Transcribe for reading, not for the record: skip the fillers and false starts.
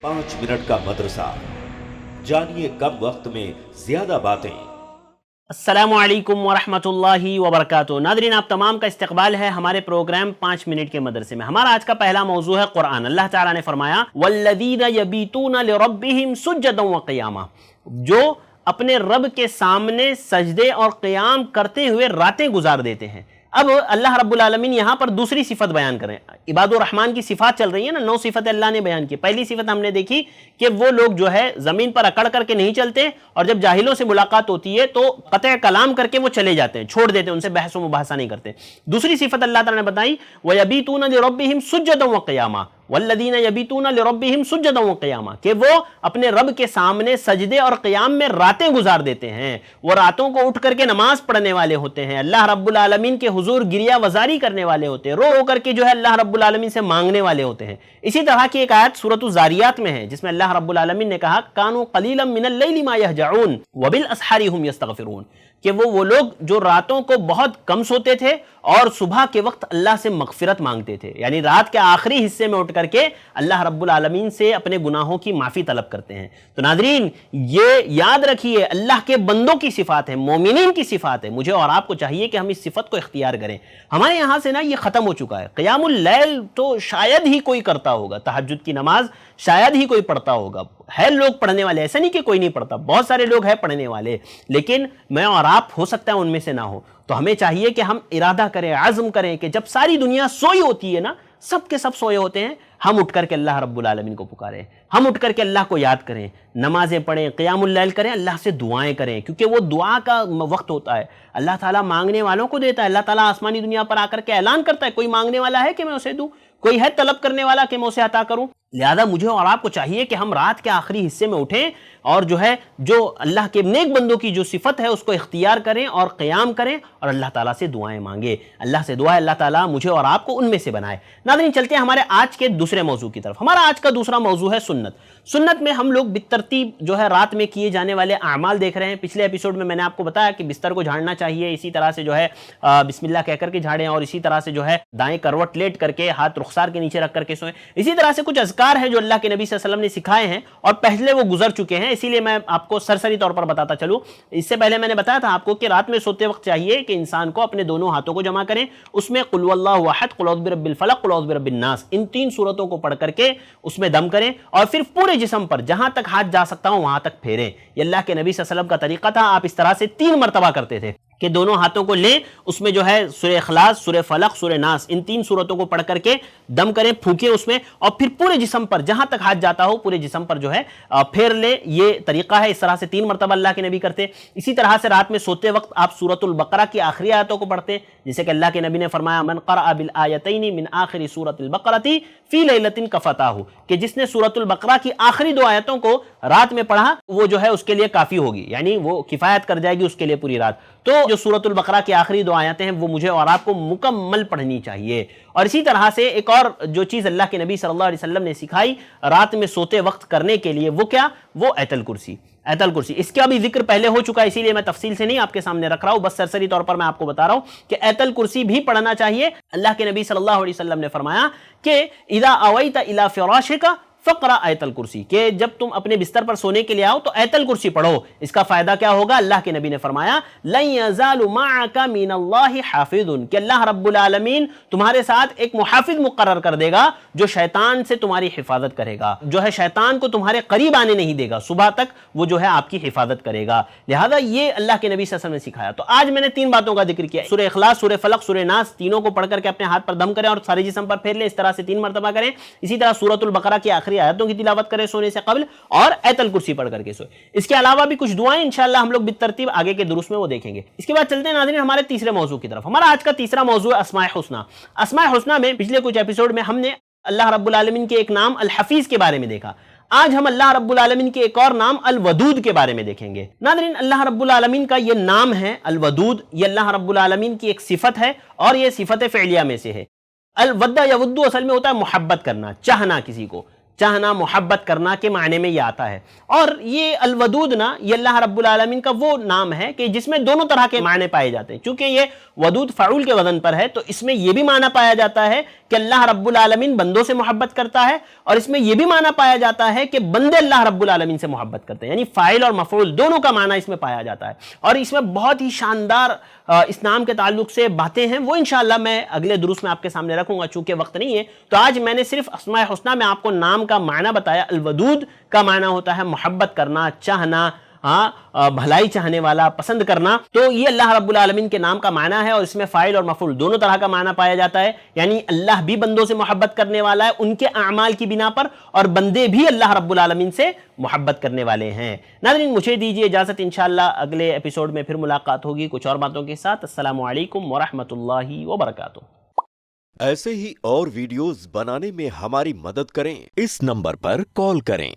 5 minute का मदरसा, जानिए कम वक्त में ज्यादा बातें। अस्सलामु अलैकुम वरहमतुल्लाहि वबरकातुहू। नादरीन, आप तमाम का इस्तकबाल है हमारे प्रोग्राम 5 मिनट के मदरसे में। हमारा आज का पहला मौजू है कुरान। अल्लाह ताला ने फरमाया वल्लज़ीना यबीतूना लिरब्बिहिम सुज्जदन व क़ियामा, जो अपने रब के सामने सजदे और क़ियाम करते हुए रातें गुजार देते हैं। अब अल्लाह रब्बुल आलमीन यहाँ पर दूसरी सिफत बयान करें। इबादुर रहमान की सिफात चल रही है ना, 9 सिफत अल्लाह ने बयान की। पहली सिफत हमने देखी कि वो लोग जो है ज़मीन पर अकड़ करके नहीं चलते, और जब जाहिलों से मुलाकात होती है तो क़त्अ कलाम करके वो चले जाते हैं, छोड़ देते हैं, उनसे बहस व मुबाहसा नहीं करते। दूसरी सिफत अल्लाह ताला ने बताई वयबीतूना लिरब्बिहिम सुज्जदन व क़ियामा, वल्लज़ीना यबीतूना लिरब्बिहिम सुज्जदन व क़ियामा, कि वो अपने रब के सामने सजदे और क़ियाम में रातें गुजार देते हैं। वो रातों को उठ करके नमाज पढ़ने वाले होते हैं, अल्लाह रब्बुल आलमीन के हुजूर गिरिया वजारी करने वाले होते हैं, रो करके जो है अल्लाह रब्बुल आलमीन से मांगने वाले होते हैं। इसी तरह की एक आयत सूरतुज़ ज़ारियात में है, जिसमें अल्लाह रब्बुल आलमीन ने कहा कानू क़लीलन मिनल लैलि मा यहजऊन व बिल अस्हारी हुम यस्तग़फिरून, कि वो लोग जो रातों को बहुत कम सोते थे और सुबह के वक्त अल्लाह से मगफिरत मांगते थे, यानी रात के आखिरी हिस्से में उठ करके अल्लाह रब्बुल आलमीन से अपने गुनाहों की माफ़ी तलब करते हैं। तो नादरीन, ये याद रखिए, अल्लाह के बंदों की सिफात है, मोमिनीन की सिफात है। मुझे और आपको चाहिए कि हम इस सिफत को इख्तियार करें। हमारे यहाँ से ना ये ख़त्म हो चुका है। क़ियामुल लैल तो शायद ही कोई करता होगा, तहज्जुद की नमाज शायद ही कोई पढ़ता होगा। है लोग पढ़ने वाले, ऐसा नहीं कि कोई नहीं पढ़ता, बहुत सारे लोग हैं पढ़ने वाले, लेकिन मैं और आप हो सकता है उनमें से ना हो। तो हमें चाहिए कि हम इरादा करें, आज़म करें कि जब सारी दुनिया सोई होती है ना, सब के सब सोए होते हैं, हम उठ करके अल्लाह रब्बुल आलमीन को पुकारें, हम उठ करके अल्लाह को याद करें, नमाजें पढ़ें, क़ियामुल लैल करें, अल्लाह से दुआएं करें, क्योंकि वो दुआ का वक्त होता है। अल्लाह ताला मांगने वालों को देता है। अल्लाह ताला आसमानी दुनिया पर आकर के ऐलान करता है, कोई मांगने वाला है कि मैं उसे दूं, कोई है तलब करने वाला कि मैं उसे अता करूं। लिहाजा मुझे और आपको चाहिए कि हम रात के आखिरी हिस्से में उठें और जो है जो अल्लाह के नेक बंदों की जो सिफत है उसको इख्तियार करें और क़ियाम करें और अल्लाह ताला से दुआएं मांगे। अल्लाह से दुआ है अल्लाह ताला मुझे और आपको उनमें से बनाए। नाज़रीन, चलते हैं हमारे आज के दूसरे मौजू की तरफ। हमारा आज का दूसरा मौजू है सुन्नत। सुन्नत में हम लोग बितरतीब जो है रात में किए जाने वाले अमाल देख रहे हैं। पिछले एपिसोड में मैंने आपको बताया कि बिस्तर को झाड़ना चाहिए, इसी तरह से जो है बिस्मिल्लाह कह करके झाड़ें, और इसी तरह से जो है दाएं करवट लेट करके हाथ रुखसार के नीचे रख करके सोएं। इसी तरह से कुछ अज़कार हैं जो अल्लाह के नबी सल्लल्लाहु अलैहि वसल्लम ने सिखाए हैं और पहले वो गुजर चुके हैं, इसीलिए मैं आपको सरसरी तौर पर बताता चलूं। इससे पहले मैंने बताया था आपको कि रात में सोते वक्त चाहिए कि इंसान को अपने दोनों हाथों को जमा करें, उसमें कुल हुवल्लाहु अहद, कुल औज़ु बिरब्बिल फलक, कुल औज़ु बिरब्बिन नास, इन 3 सूरतों को पढ़ करके उसमें दम करें और फिर पूरे जिस्म पर जहां तक हाथ जा सकता हो वहां तक फेरें। ये अल्लाह के नबी सल्लल्लाहु अलैहि वसल्लम का तरीका था। आप इस तरह से 3 मरतबा करते थे कि दोनों हाथों को लें, उसमें जो है सूरह इखलास, सूरह फलक, सूरह नास, इन 3 सूरतों को पढ़ करके दम करें, फूकें उसमें, और फिर पूरे जिस्म पर जहां तक हाथ जाता हो पूरे जिस्म पर जो है फेर ले। ये तरीका है, इस तरह से 3 मरतबा अल्लाह के नबी करते। इसी तरह से रात में सोते वक्त आप सूरतुल बकरा की आखिरी आयतों को पढ़ते, जैसे कि अल्लाह के नबी ने फरमाया मन क़रअ बिल आयतैनि मिन आखिरी सूरतिल बकरति फी लैलतिन कफ़ताहु, कि जिसने सूरतुल बकरा की आखिरी 2 आयतों को रात में पढ़ा वो जो है उसके लिए काफ़ी होगी, यानी वो किफ़ायत कर जाएगी उसके लिए पूरी रात। तो जो सूरतुल बकरा की आखिरी 2 आयतें हैं वो मुझे और आपको मुकम्मल पढ़नी चाहिए। और इसी तरह से एक और जो चीज़ अल्लाह के नबी सल्लल्लाहु अलैहि वसल्लम ने सिखाई रात में सोते वक्त करने के लिए, वो क्या, वो आयतुल कुर्सी। आयतुल कुर्सी, इसका भी जिक्र पहले हो चुका है, इसीलिए मैं तफसील से नहीं आपके सामने रख रहा हूं, बस सरसरी तौर पर मैं आपको बता रहा हूं कि आयतुल कुर्सी भी पढ़ना चाहिए। अल्लाह के नबी सल्लल्लाहु अलैहि वसल्लम ने फरमाया कि इदा अवैता इला फिराशिका फ़क़रा आयतुल कुर्सी, कि जब तुम अपने बिस्तर पर सोने के लिए आओ तो आयतुल कुर्सी पढ़ो। इसका फायदा क्या होगा? अल्लाह के नबी ने फरमाया लन यज़ालु मअका मिनल्लाहि हाफ़िज़ुन, कि अल्लाह रब्बुल आलमीन तुम्हारे साथ एक मुहाफ़िज़ मुक़र्रर कर देगा जो शैतान से तुम्हारी हिफाजत करेगा, जो है शैतान को तुम्हारे करीब आने नहीं देगा, सुबह तक वो जो है आपकी हिफाजत करेगा। लिहाजा ये अल्लाह के नबी सल्लल्लाहु अलैहि वसल्लम ने सिखाया। तो आज मैंने 3 बातों का जिक्र किया, सूरह इखलास, सूरह फलक, सूरह नास, तीनों को पढ़ करके अपने हाथ पर दम करें और सारे जिस्म पर फेर लें, इस तरह से 3 मरतबा करें। इसी तरह सूरतुल बकरा की आखिरी आयतों की तिलावत करें सोने से कबल और आयतुल कुर्सी पढ़ करके सोए। इसके अलावा भी कुछ दुआएं इंशाअल्लाह हम लोग बितरतीब आगे के दुरुस में वो देखेंगे। इसके बाद चलते हैं नाज़रीन हमारे तीसरे मौजू की तरफ। हमारा आज का तीसरा मौजू है अस्माए हुस्ना। अस्माए हुस्ना में पिछले कुछ एपिसोड में हमने अल्लाह रब्बुल आलमीन के एक नाम अल हफीज़ के बारे में देखा। आज हम अल्लाह रब्बुल आलमीन के एक और नाम अल वदूद के बारे में देखेंगे। नाज़रीन, अल्लाह रब्बुल आलमीन का ये नाम है अल वदूद, ये अल्लाह रब्बुल आलमीन की एक सिफत है और ये सिफत फ़िअलिया में से है। अल वद्दा यवद्दु असल में होता है मोहब्बत करना, चाहना, किसी को चाहना, मोहब्बत करना के मायने में ये आता है। और ये अलवदूद ना, ये अल्लाह रब्बुल आलमीन का वो नाम है कि जिसमें दोनों तरह के मायने पाए जाते हैं। चूंकि ये ودود فعول کے وزن پر ہے، تو اس میں یہ بھی معنی پایا جاتا ہے کہ اللہ رب العالمین بندوں سے محبت کرتا ہے، اور اس میں یہ بھی معنی پایا جاتا ہے کہ بندے اللہ رب العالمین سے محبت کرتے ہیں، یعنی فاعل اور مفعول دونوں کا معنی اس میں پایا جاتا ہے۔ اور اس میں بہت ہی شاندار اس نام کے تعلق سے باتیں ہیں، وہ انشاءاللہ میں اگلے دروس میں آپ کے سامنے رکھوں گا، چونکہ وقت نہیں ہے تو آج میں نے صرف اسماء حسنہ میں آپ کو نام کا معنی بتایا۔ الودود کا معنی ہوتا ہے محبت کرنا، چاہنا، بھلائی چاہنے والا، پسند کرنا، تو یہ اللہ رب العالمین کے نام کا معنی ہے، اور اس میں فاعل اور مفعول دونوں طرح کا معنی پایا جاتا ہے، یعنی اللہ بھی بندوں سے محبت کرنے والا ہے ان کے اعمال کی بنا پر، اور بندے بھی اللہ رب العالمین سے محبت کرنے والے ہیں۔ ناظرین مجھے دیجیے اجازت، انشاءاللہ اگلے ایپیسوڈ میں پھر ملاقات ہوگی کچھ اور باتوں کے ساتھ۔ السلام علیکم ورحمۃ اللہ وبرکاتہ۔ ایسے ہی اور ویڈیوز بنانے میں ہماری مدد کریں، اس نمبر پر کال کریں۔